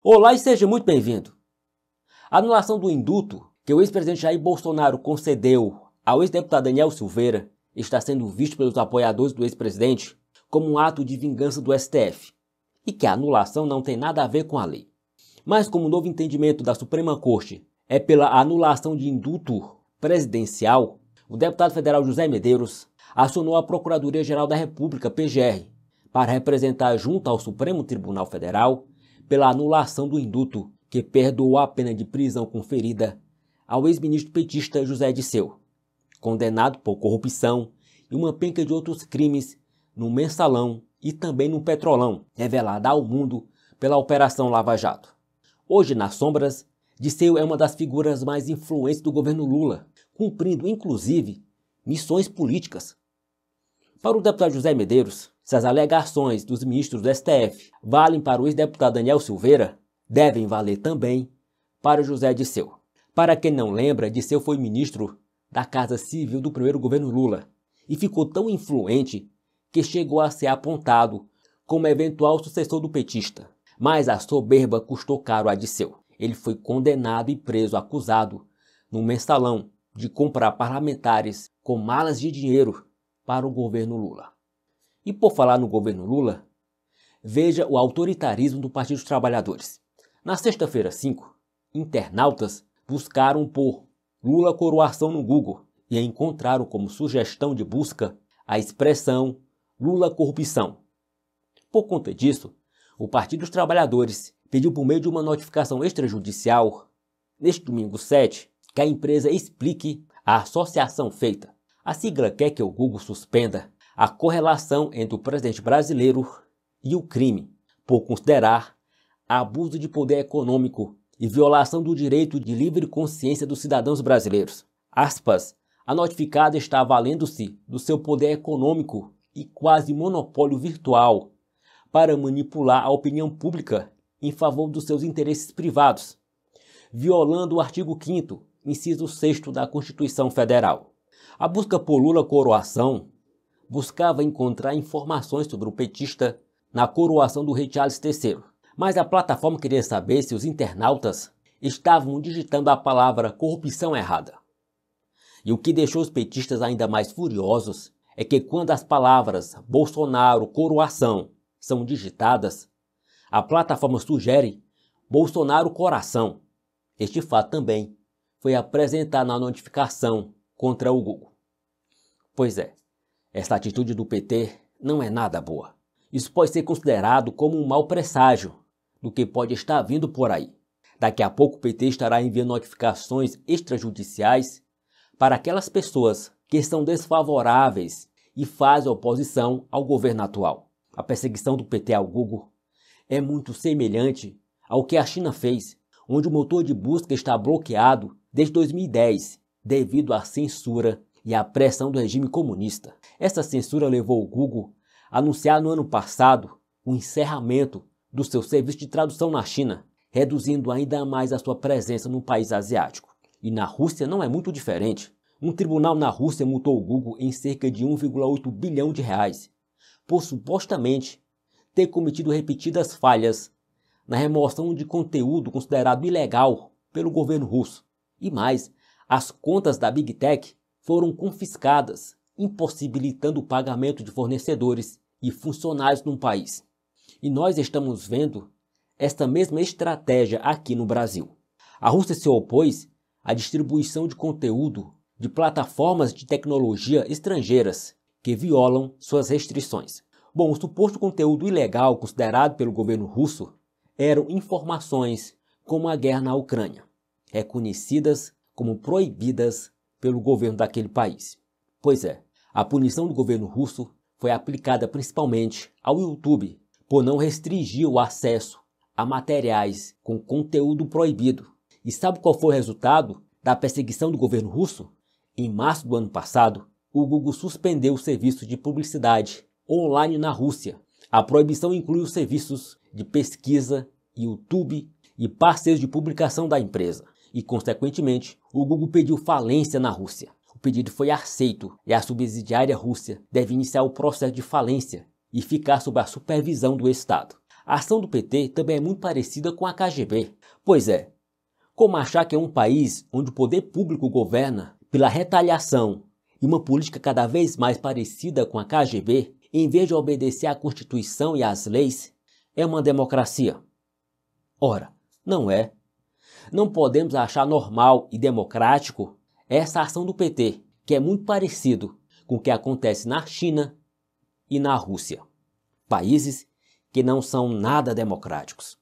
Olá e seja muito bem-vindo. A anulação do indulto que o ex-presidente Jair Bolsonaro concedeu ao ex-deputado Daniel Silveira está sendo visto pelos apoiadores do ex-presidente como um ato de vingança do STF e que a anulação não tem nada a ver com a lei. Mas como o novo entendimento da Suprema Corte é pela anulação de indulto presidencial, o deputado federal José Medeiros acionou a Procuradoria-Geral da República, PGR, para representar junto ao Supremo Tribunal Federal pela anulação do indulto que perdoou a pena de prisão conferida ao ex-ministro petista José Dirceu, condenado por corrupção e uma penca de outros crimes no Mensalão e também no Petrolão, revelada ao mundo pela Operação Lava Jato. Hoje, nas sombras, Dirceu é uma das figuras mais influentes do governo Lula, cumprindo, inclusive, missões políticas. Para o deputado José Medeiros, se as alegações dos ministros do STF valem para o ex-deputado Daniel Silveira, devem valer também para José Dirceu. Para quem não lembra, Dirceu foi ministro da Casa Civil do primeiro governo Lula e ficou tão influente que chegou a ser apontado como eventual sucessor do petista. Mas a soberba custou caro a Dirceu. Ele foi condenado e preso acusado no Mensalão de comprar parlamentares com malas de dinheiro para o governo Lula. E por falar no governo Lula, veja o autoritarismo do Partido dos Trabalhadores. Na sexta-feira 5, internautas buscaram por Lula coroação no Google e encontraram como sugestão de busca a expressão Lula corrupção. Por conta disso, o Partido dos Trabalhadores pediu por meio de uma notificação extrajudicial, neste domingo 7, que a empresa explique a associação feita. A sigla quer que o Google suspenda a correlação entre o presidente brasileiro e o crime, por considerar abuso de poder econômico e violação do direito de livre consciência dos cidadãos brasileiros. Aspas, a notificada está valendo-se do seu poder econômico e quase monopólio virtual para manipular a opinião pública em favor dos seus interesses privados, violando o artigo 5º, inciso 6º da Constituição Federal. A busca por Lula coroação buscava encontrar informações sobre o petista na coroação do rei Charles III, mas a plataforma queria saber se os internautas estavam digitando a palavra corrupção errada. E o que deixou os petistas ainda mais furiosos é que quando as palavras Bolsonaro coroação são digitadas, a plataforma sugere Bolsonaro coração. Este fato também foi apresentado na notificação contra o Google. Pois é, essa atitude do PT não é nada boa. Isso pode ser considerado como um mau presságio do que pode estar vindo por aí. Daqui a pouco o PT estará enviando notificações extrajudiciais para aquelas pessoas que são desfavoráveis e fazem oposição ao governo atual. A perseguição do PT ao Google é muito semelhante ao que a China fez, onde o motor de busca está bloqueado desde 2010 devido à censura e à pressão do regime comunista. Essa censura levou o Google a anunciar no ano passado o encerramento do seu serviço de tradução na China, reduzindo ainda mais a sua presença no país asiático. E na Rússia não é muito diferente. Um tribunal na Rússia multou o Google em cerca de 1,8 bilhão de reais, por supostamente ter cometido repetidas falhas na remoção de conteúdo considerado ilegal pelo governo russo. E mais, as contas da Big Tech foram confiscadas, impossibilitando o pagamento de fornecedores e funcionários no país. E nós estamos vendo esta mesma estratégia aqui no Brasil. A Rússia se opôs à distribuição de conteúdo de plataformas de tecnologia estrangeiras que violam suas restrições. Bom, o suposto conteúdo ilegal considerado pelo governo russo eram informações como a guerra na Ucrânia, reconhecidas como proibidas pelo governo daquele país. Pois é, a punição do governo russo foi aplicada principalmente ao YouTube, por não restringir o acesso a materiais com conteúdo proibido. E sabe qual foi o resultado da perseguição do governo russo? Em março do ano passado, o Google suspendeu o serviço de publicidade online na Rússia. A proibição inclui os serviços de pesquisa, YouTube e parceiros de publicação da empresa. E, consequentemente, o Google pediu falência na Rússia. O pedido foi aceito e a subsidiária Rússia deve iniciar o processo de falência e ficar sob a supervisão do Estado. A ação do PT também é muito parecida com a KGB. Pois é, como achar que é um país onde o poder público governa pela retaliação e uma política cada vez mais parecida com a KGB, em vez de obedecer à Constituição e às leis, é uma democracia? Ora, não é. Não podemos achar normal e democrático essa ação do PT, que é muito parecido com o que acontece na China e na Rússia, países que não são nada democráticos.